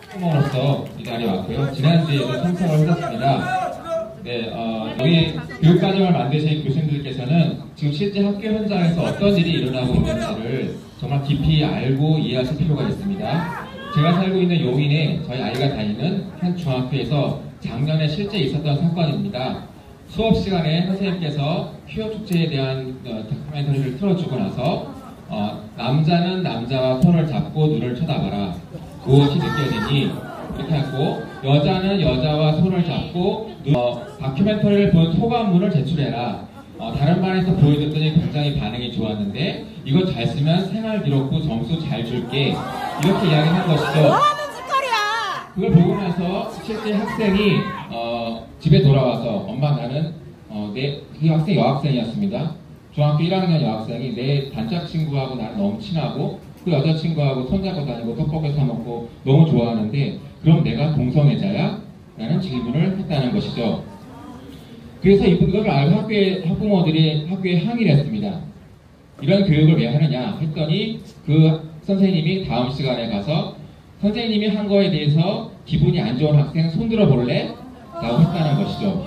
학부모로서 이 자리에 왔고요. 지난주에도 참석을 했었습니다. 네, 여기 교육과정을 만드신 교수님들께서는 지금 실제 학교 현장에서 어떤 일이 일어나고 있는지를 정말 깊이 알고 이해하실 필요가 있습니다. 제가 살고 있는 용인에 저희 아이가 다니는 한 중학교에서 작년에 실제 있었던 사건입니다. 수업 시간에 선생님께서 퀴어 축제에 대한 다큐멘터리를 틀어주고 나서 남자는 남자와 손을 잡고 눈을 쳐다봐라. 무엇이 느껴지니? 이렇게 하고 여자는 여자와 손을 잡고 다큐멘터리를 본 소감문을 제출해라. 다른 반에서 보여줬더니 굉장히 반응이 좋았는데 이거 잘 쓰면 생활기록부 점수 잘 줄게. 이렇게 이야기한 것이죠. 뭐하는 짓거리야? 그걸 보고 나서 실제 학생이 집에 돌아와서 엄마 나는 이 학생 여학생이었습니다. 중학교 1학년 여학생이 내 단짝 친구하고 나는 너무 친하고 그 여자친구하고 손잡고 다니고 떡볶이 사 먹고 너무 좋아하는데 그럼 내가 동성애자야? 라는 질문을 했다는 것이죠. 그래서 이걸 알고 학부모들이 학교에 항의를 했습니다. 이런 교육을 왜 하느냐 했더니 그 선생님이 다음 시간에 가서 선생님이 한 거에 대해서 기분이 안 좋은 학생 손들어 볼래? 라고 했다는 것이죠.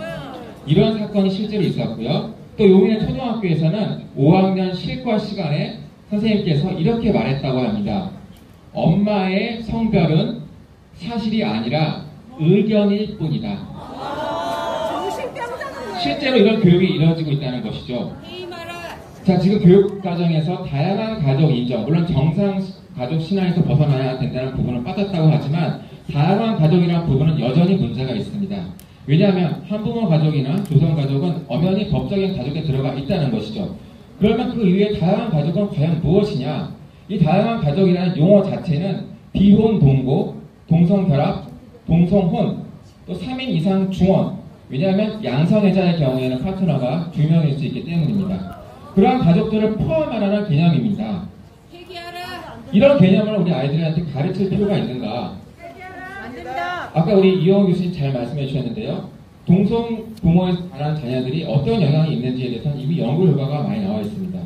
이런 사건이 실제로 있었고요. 또 용인의 초등학교에서는 5학년 실과 시간에 선생님께서 이렇게 말했다고 합니다. 엄마의 성별은 사실이 아니라 의견일 뿐이다. 실제로 이런 교육이 이루어지고 있다는 것이죠. 자, 지금 교육 과정에서 다양한 가족 인정, 물론 정상 가족 신화에서 벗어나야 된다는 부분은 빠졌다고 하지만 다양한 가족이라는 부분은 여전히 문제가 있습니다. 왜냐하면 한부모 가족이나 조성 가족은 엄연히 법적인 가족에 들어가 있다는 것이죠. 그러면 그 이외의 다양한 가족은 과연 무엇이냐? 이 다양한 가족이라는 용어 자체는 비혼 동거, 동성결합, 동성혼, 또 3인 이상 중원, 왜냐하면 양성애자의 경우에는 파트너가 2명일 수 있기 때문입니다. 그러한 가족들을 포함하라는 개념입니다. 이런 개념을 우리 아이들한테 가르칠 필요가 있는가? 아까 우리 이영호 교수님 잘 말씀해 주셨는데요. 동성 부모에 관한 자녀들이 어떤 영향이 있는지에 대해서는 이미 연구 결과가 많이 나와 있습니다.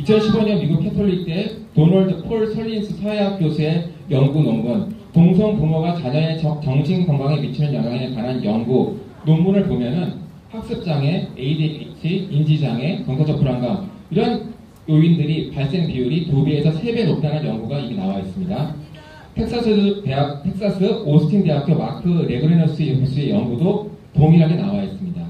2015년 미국 캐톨릭대 도널드 폴 설린스 사회학 교수의 연구 논문 동성 부모가 자녀의 정신 건강에 미치는 영향에 관한 연구 논문을 보면은 학습장애, ADHD, 인지장애, 정서적 불안감 이런 요인들이 발생 비율이 2배에서 3배 높다는 연구가 이미 나와 있습니다. 텍사스 오스틴 대학교 마크 레그리너스 교수의 연구도 동일하게 나와 있습니다.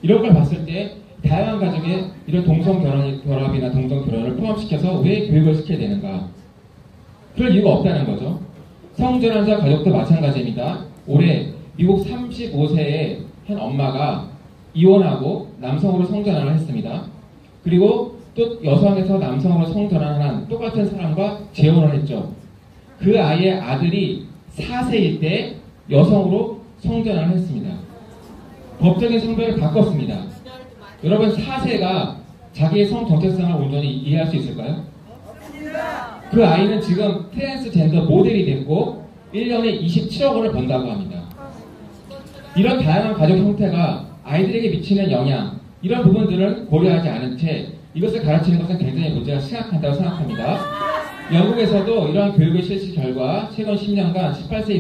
이런 걸 봤을 때 다양한 가족의 이런 동성 결합이나 동성 결혼을 포함시켜서 왜 교육을 시켜야 되는가? 그럴 이유가 없다는 거죠. 성전환자 가족도 마찬가지입니다. 올해 미국 35세의 한 엄마가 이혼하고 남성으로 성전환을 했습니다. 그리고 또 여성에서 남성으로 성전환한 똑같은 사람과 재혼을 했죠. 그 아이의 아들이 4세일 때 여성으로 성전환을 했습니다. 법적인 성별을 바꿨습니다. 여러분 4세가 자기의 성 정체성을 온전히 이해할 수 있을까요? 그 아이는 지금 트랜스젠더 모델이 됐고 1년에 27억 원을 번다고 합니다. 이런 다양한 가족 형태가 아이들에게 미치는 영향 이런 부분들을 고려하지 않은 채 이것을 가르치는 것은 굉장히 문제가 심각하다고 생각합니다. 영국에서도 이러한 교육의 실시 결과 최근 10년간 18세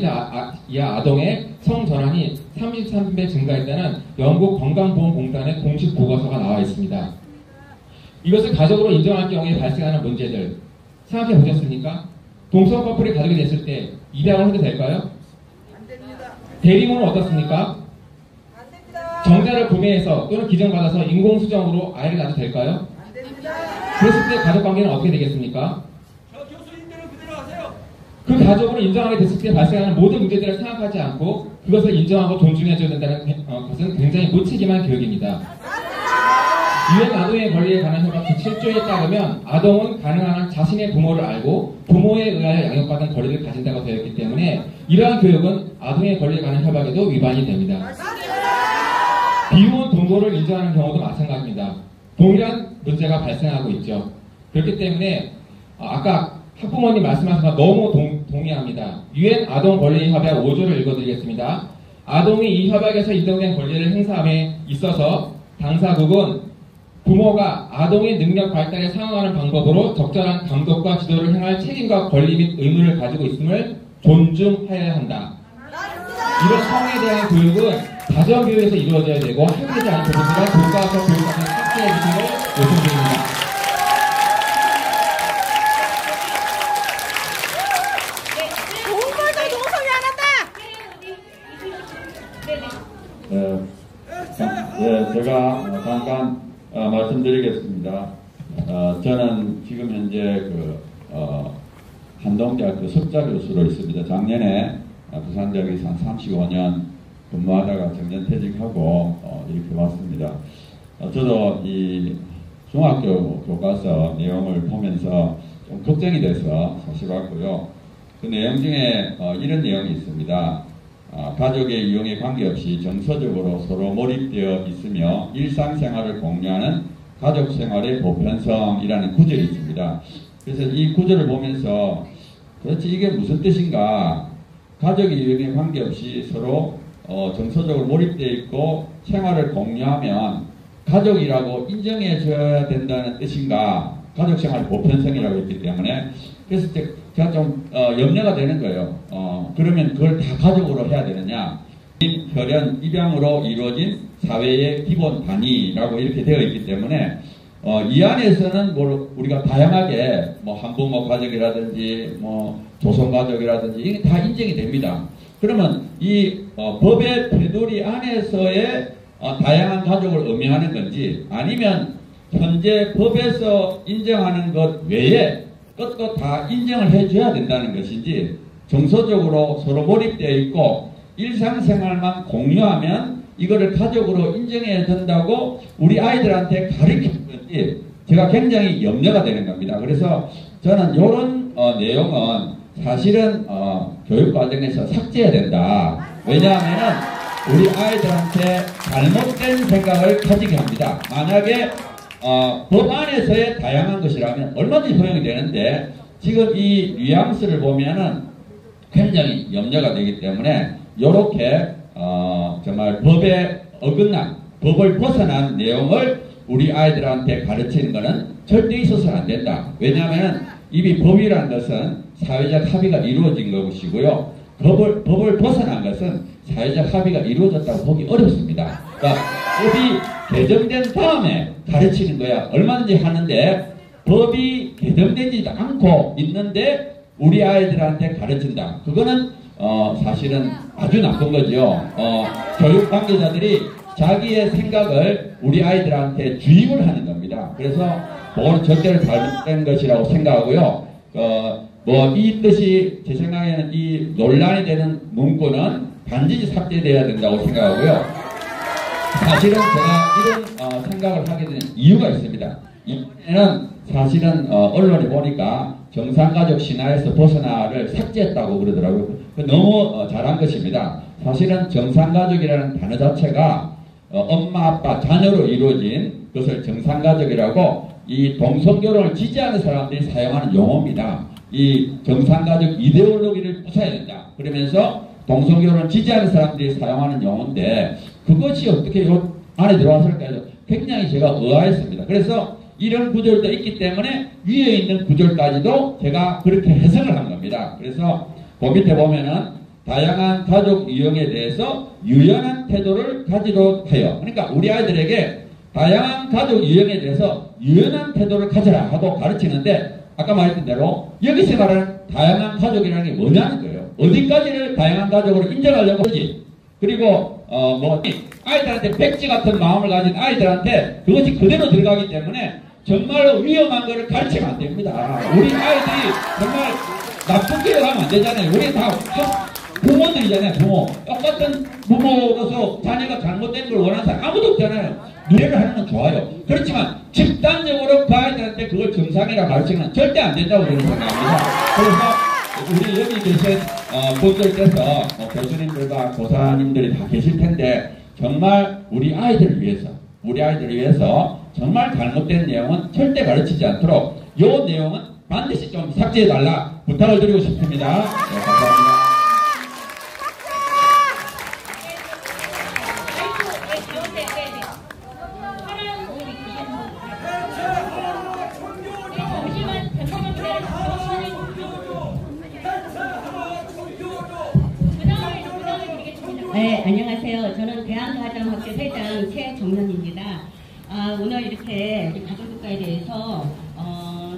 이하 아동의 성전환이 33배 증가했다는 영국 건강보험공단의 공식 보고서가 나와 있습니다. 이것을 가족으로 인정할 경우에 발생하는 문제들 생각해 보셨습니까? 동성 커플이 가족이 됐을 때 입양을 해도 될까요? 안 됩니다. 대리모는 어떻습니까? 안 됩니다. 정자를 구매해서 또는 기증받아서 인공수정으로 아이를 낳아도 될까요? 안 됩니다. 그랬을 때 가족관계는 어떻게 되겠습니까? 그 가족으로 인정하게 됐을 때 발생하는 모든 문제들을 생각하지 않고 그것을 인정하고 존중해줘야 된다는 것은 굉장히 무책임한 교육입니다. 유엔 아동의 권리에 관한 협약 제7조에 따르면 아동은 가능한 한 자신의 부모를 알고 부모에 의하여 양육받은 권리를 가진다고 되어 있기 때문에 이러한 교육은 아동의 권리에 관한 협약에도 위반이 됩니다. 비혼 동거를 인정하는 경우도 마찬가지입니다. 동일한 문제가 발생하고 있죠. 그렇기 때문에 아까 학부모님 말씀하신 거 너무 동의합니다. 유엔 아동 권리 협약 5조를 읽어드리겠습니다. 아동이 이 협약에서 인정된 권리를 행사함에 있어서 당사국은 부모가 아동의 능력 발달에 상응하는 방법으로 적절한 감독과 지도를 행할 책임과 권리 및 의무를 가지고 있음을 존중해야 한다. 이런 성에 대한 교육은 가정교육에서 이루어져야 되고 학교에 않은 부분들은 교과서 교육과정에 삭제해 주시고 요청드립니다. 제가 잠깐 말씀드리겠습니다. 저는 지금 현재 한동대학교 석좌 교수로 있습니다. 작년에 부산대학에서 한 35년 근무하다가 정년퇴직하고 이렇게 왔습니다. 저도 이 중학교 교과서 내용을 보면서 좀 걱정이 돼서 사실 왔고요. 그 내용 중에 이런 내용이 있습니다. 가족의 이용에 관계없이 정서적으로 서로 몰입되어 있으며 일상생활을 공유하는 가족생활의 보편성이라는 구절이 있습니다. 그래서 이 구절을 보면서 도대체 이게 무슨 뜻인가? 가족의 이용에 관계없이 서로 정서적으로 몰입되어 있고 생활을 공유하면 가족이라고 인정해줘야 된다는 뜻인가? 가족생활 보편성이라고 했기 때문에 그래서 제가 좀 염려가 되는 거예요. 그러면 그걸 다 가족으로 해야 되느냐? 혈연, 입양으로 이루어진 사회의 기본 단위라고 이렇게 되어 있기 때문에 이 안에서는 우리가 다양하게 한부모 가족이라든지 조선 가족이라든지 이게 다 인정이 됩니다. 그러면 이 법의 테두리 안에서의 다양한 가족을 의미하는 건지 아니면 현재 법에서 인정하는 것 외에 것도 다 인정을 해줘야 된다는 것인지 정서적으로 서로 몰입되어 있고 일상생활만 공유하면 이거를 가족으로 인정해야 된다고 우리 아이들한테 가르치는 건지 제가 굉장히 염려가 되는 겁니다. 그래서 저는 이런 내용은 사실은 교육과정에서 삭제해야 된다. 왜냐하면 우리 아이들한테 잘못된 생각을 가지게 합니다. 만약에 법 안에서의 다양한 것이라면 얼마든지 허용이 되는데 지금 이 뉘앙스를 보면은 굉장히 염려가 되기 때문에 이렇게 정말 법에 어긋난 법을 벗어난 내용을 우리 아이들한테 가르치는 것은 절대 있어서는 안 된다. 왜냐하면 이미 법이라는 것은 사회적 합의가 이루어진 것이고요. 법을 벗어난 것은 사회적 합의가 이루어졌다고 보기 어렵습니다. 그러니까 법이 개정된 다음에 가르치는 거야 얼마든지 하는데 법이 개정되지 않고 있는데 우리 아이들한테 가르친다. 그거는 사실은 아주 나쁜 거죠. 교육 관계자들이 자기의 생각을 우리 아이들한테 주입을 하는 겁니다. 그래서 그건 절대로 잘못된 것이라고 생각하고요. 이 뜻이 제 생각에는 이 논란이 되는 문구는 반드시 삭제돼야 된다고 생각하고요. 사실은 제가 이런 생각을 하게 된 이유가 있습니다. 이번에는 사실은 언론에 보니까 정상가족 신화에서 벗어나를 삭제했다고 그러더라고요. 너무 잘한 것입니다. 사실은 정상가족이라는 단어 자체가 엄마, 아빠, 자녀로 이루어진 것을 정상가족이라고 이 동성결혼을 지지하는 사람들이 사용하는 용어입니다. 이 정상가족 이데올로기를 부숴야 된다. 그러면서 동성결혼을 지지하는 사람들이 사용하는 용어인데 그것이 어떻게 이 안에 들어왔을까요? 굉장히 제가 의아했습니다. 그래서 이런 구절도 있기 때문에 위에 있는 구절까지도 제가 그렇게 해석을 한 겁니다. 그래서 그 밑에 보면은 다양한 가족 유형에 대해서 유연한 태도를 가지도록 해요. 그러니까 우리 아이들에게 다양한 가족 유형에 대해서 유연한 태도를 가져라 하고 가르치는데 아까 말했던 대로 여기서 말하는 다양한 가족이라는 게 뭐냐는 거예요. 어디까지를 다양한 가족으로 인정하려고 하지. 그리고 아이들한테 백지 같은 마음을 가진 아이들한테 그것이 그대로 들어가기 때문에 정말로 위험한 거를 가르치면 안 됩니다. 우리 아이들이 정말 나쁜 길을 가면 안 되잖아요. 우리 다 부모들이잖아요. 부모. 똑같은 부모로서 자녀가 잘못된 걸 원하는 사람 아무도 없잖아요. 노래를 하는 건 좋아요. 그렇지만 집단적으로 그 아이들한테 그걸 정상이라고 가르치는 건 절대 안 된다고 저는 생각합니다. 그래서 우리 여기 계신 분들께서 교수님들과 교사님들이 다 계실 텐데 정말 우리 아이들을 위해서 정말 잘못된 내용은 절대 가르치지 않도록 이 내용은 반드시 좀 삭제해달라 부탁을 드리고 싶습니다. 네, 감사합니다. 네, 안녕하세요. 저는 대한가정학교 회장 최정련입니다. 오늘 이렇게 우리 가정국가에 대해서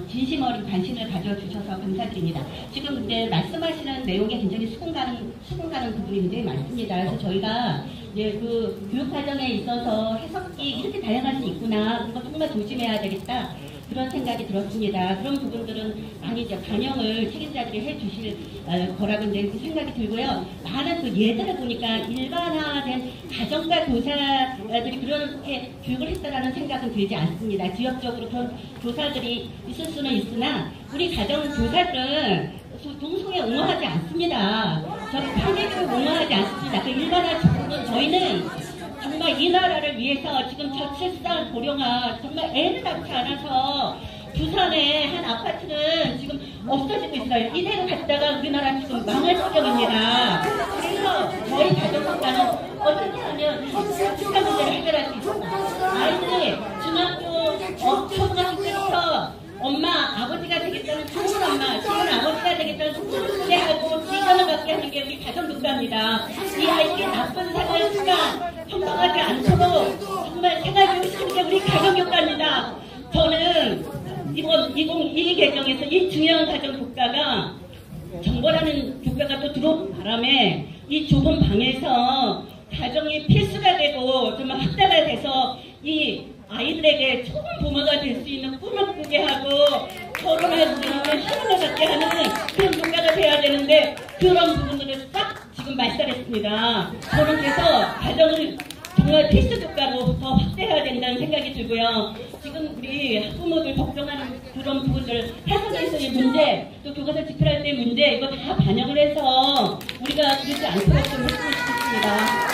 진심 어린 관심을 가져주셔서 감사드립니다. 지금 이제 말씀하시는 내용이 굉장히 수긍 가는 부분이 굉장히 많습니다. 그래서 저희가 이제 그 교육 과정에 있어서 해석이 이렇게 다양할 수 있구나, 그거 정말 조심해야 되겠다, 그런 생각이 들었습니다. 그런 부분들은 많이 이제 반영을 책임자들이 해주실 거라고 이제 생각이 들고요. 많은 그 예들을 보니까 일반화된 가정과 교사들이 그렇게 교육을 했다라는 생각은 들지 않습니다. 지역적으로 그런 교사들이 있을 수는 있으나 우리 가정 교사들은 동성애 옹호하지 않습니다. 편애교육 옹호하지 않습니다. 그 일반화 저희는 정말 이 나라를 위해서 지금 저출산 고령화 정말 애를 낳지 않아서 부산의 한 아파트는 지금 없어지고 있어요. 이대로 갔다가 우리나라 지금 망할 지경입니다. 그래서 저희 가정국가는 어떻게 하면 부산 문제를 해결할 수 있을까? 아이들이 중학교 초등학교 때부터 엄마, 아버지가 되겠다는 좋은 엄마, 좋은 아버지가 되겠다는 소개하고 지원을 받게 하는 게 우리 가정국가입니다. 이 아이들이 나쁜 생활 습관 형성하지 않도록 정말 생활을 시키는 게 우리 가정국가입니다. 저는 이번 2022 개정에서 이 중요한 가정국가가 정보라는 국가가 또 들어온 바람에 이 좁은 방에서 가정이 필수가 되고 정말 확대가 돼서 이 아이들에게 좋은 부모가 될 수 있는 꿈을 꾸게 하고 결혼할 수 있는 희망을 갖게 하는 그런 국가가 돼야 되는데 그런 부분들을 싹 지금 말살했습니다. 저는 그래서 가정을 정말 필수 국가로 더 확대해야 된다는 생각이 들고요. 지금 우리 학부모들 걱정하는 그런 부분들, 해석에서의 문제, 또 교과서 집필할 때 문제, 이거 다 반영을 해서 우리가 그러지 않도록 좀 했으면 좋겠습니다.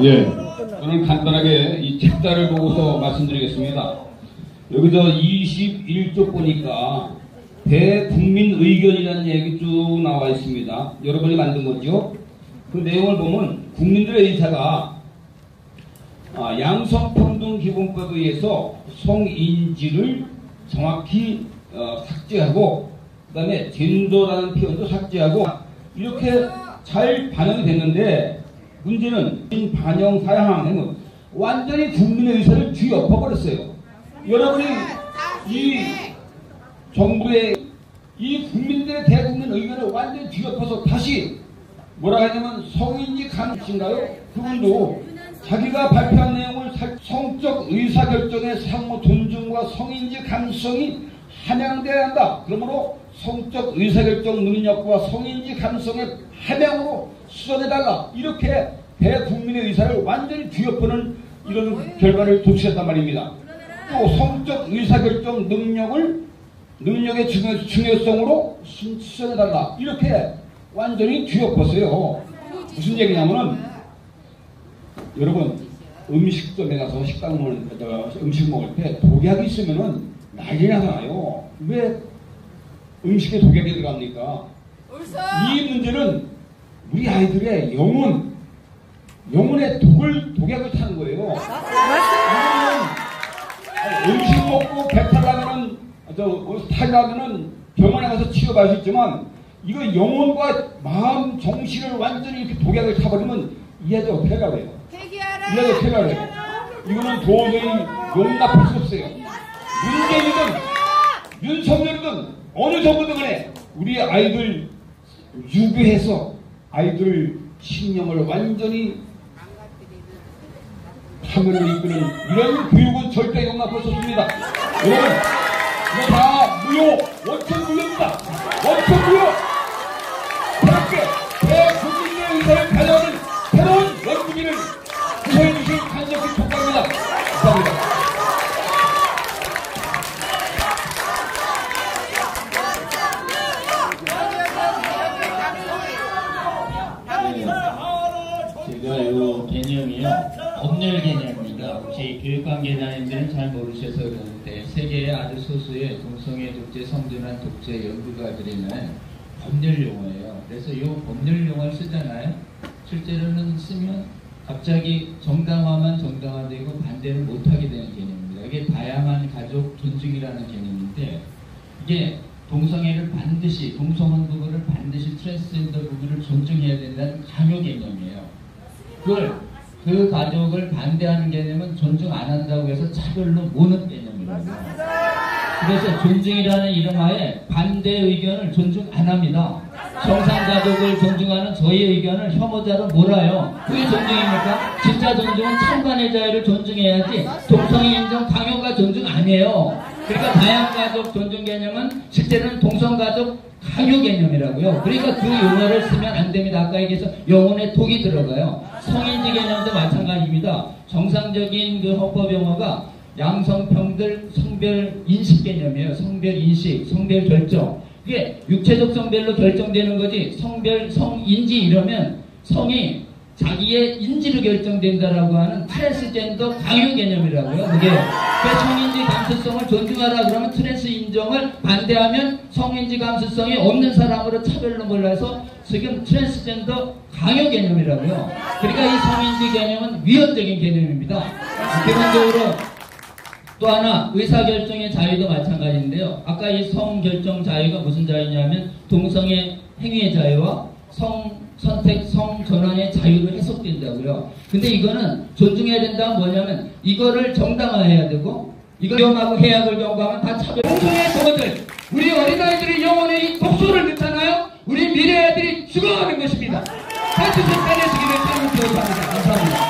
예, 저는 간단하게 이 책자를 보고서 말씀드리겠습니다. 여기서 21쪽 보니까 대국민 의견이라는 얘기 쭉 나와 있습니다. 여러분이 만든 거죠. 그 내용을 보면 국민들의 의사가 양성평등기본법에 의해서 성인지를 정확히 삭제하고 그 다음에 젠더라는 표현도 삭제하고 이렇게 잘 반영이 됐는데 문제는 반영 사항은 완전히 국민의 의사를 뒤엎어버렸어요. 여러분이 이 정부의 이 국민들의 대국민 의견을 완전히 뒤엎어서 다시 뭐라 하냐면 성인지 감수인가요? 그분도 자기가 발표한 내용을 성적 의사결정의 상호 존중과 성인지 감수성이 함양돼야 한다. 그러므로 성적 의사결정 능력과 성인지 감수성의 함양으로 수정해달라. 이렇게 대국민의 의사를 완전히 뒤엎어는 이런 결과를 도출했단 말입니다. 또 성적 의사결정 능력의 중요성으로 수정해달라. 이렇게 완전히 뒤엎었어요. 무슨 얘기냐면은 여러분 음식점에 가서 음식 먹을 때 독약이 있으면은 난리 나잖아요. 왜 음식에 독약이 들어갑니까? 이 문제는 우리 아이들의 영혼의 독약을 타는 거예요. 음식 먹고 배탈 나면은 병원에 가서 치료받을 수 있지만 이거 영혼과 마음, 정신을 완전히 이렇게 독약을 타버리면 이 아이들 어떻게 하려고 해요? 이 아이들 어떻게 하려고 해요? 이거는 도저히 용납할 수 없어요. 문재인이든 윤석열이든 어느 정부든 간에 우리 아이들 유교해서 아이들 신념을 완전히 하늘을 이끄는 이런 교육은 절대 용납할 수 없습니다. 여러분, 이거 다 무효, 원천 무효입니다. 원천 무효! 그렇게 대국민의 의사를 가져오는 새로운 연구기를 구성해 주실 간절히 촉구합니다. 감사합니다. 제가 이 개념이요, 법률 개념입니다. 혹시 교육관계자님들은 잘 모르셔서 그러는데 세계의 아주 소수의 동성애 독재, 성전환 독재 연구가들이 낸 법률 용어예요. 그래서 이 법률 용어를 쓰잖아요. 실제로는 쓰면 갑자기 정당화만 정당화되고 반대는 못하게 되는 개념입니다. 이게 다양한 가족 존중이라는 개념인데, 이게 동성애를 반드시, 동성혼 부부를 반드시 트랜스젠더 부부를 존중해야 된다는 강요 개념이에요. 그 가족을 반대하는 개념은 존중 안 한다고 해서 차별로 모는 개념이라고요. 그래서 존중이라는 이름 하에 반대 의견을 존중 안 합니다. 정상가족을 존중하는 저희 의견을 혐오자로 몰아요. 그게 존중입니까? 진짜 존중은 찬반의 자유를 존중해야지 동성애 인정 강요가 존중 아니에요. 그러니까 다양가족 존중 개념은 실제로는 동성가족 강요 개념이라고요. 그러니까 그 용어를 쓰면 안 됩니다. 아까 얘기해서 영혼에 독이 들어가요. 성인지 개념도 마찬가지입니다. 정상적인 그 헌법 용어가 양성평등 성별 인식 개념이에요. 성별 인식, 성별 결정. 이게 육체적 성별로 결정되는 거지 성별, 성인지 이러면 성이 자기의 인지로 결정된다라고 하는 트랜스젠더 강요 개념이라고요. 그게 성인지 감수성을 존중하라 그러면 트랜스 인정을 반대하면 성인지 감수성이 없는 사람으로 차별로 몰라서 지금 트랜스젠더 강요 개념이라고요. 그러니까 이 성인지 개념은 위헌적인 개념입니다. 기본적으로 또 하나 의사결정의 자유도 마찬가지인데요. 아까 이 성결정 자유가 무슨 자유냐면 동성애 행위의 자유와 성선택, 성전환의 자유로 해석된다고요. 근데 이거는 존중해야 된다는 뭐냐면 이거를 정당화해야 되고 이거 위험하고 해악을 경고하면 다 차별. 동성애 저것들 우리 어린아이들이 영혼에 이 독소를 넣잖아요. 우리 미래아이들이 죽어가는 것입니다. 반드시 빼내시기를 참으시기 바랍니다. 감사합니다.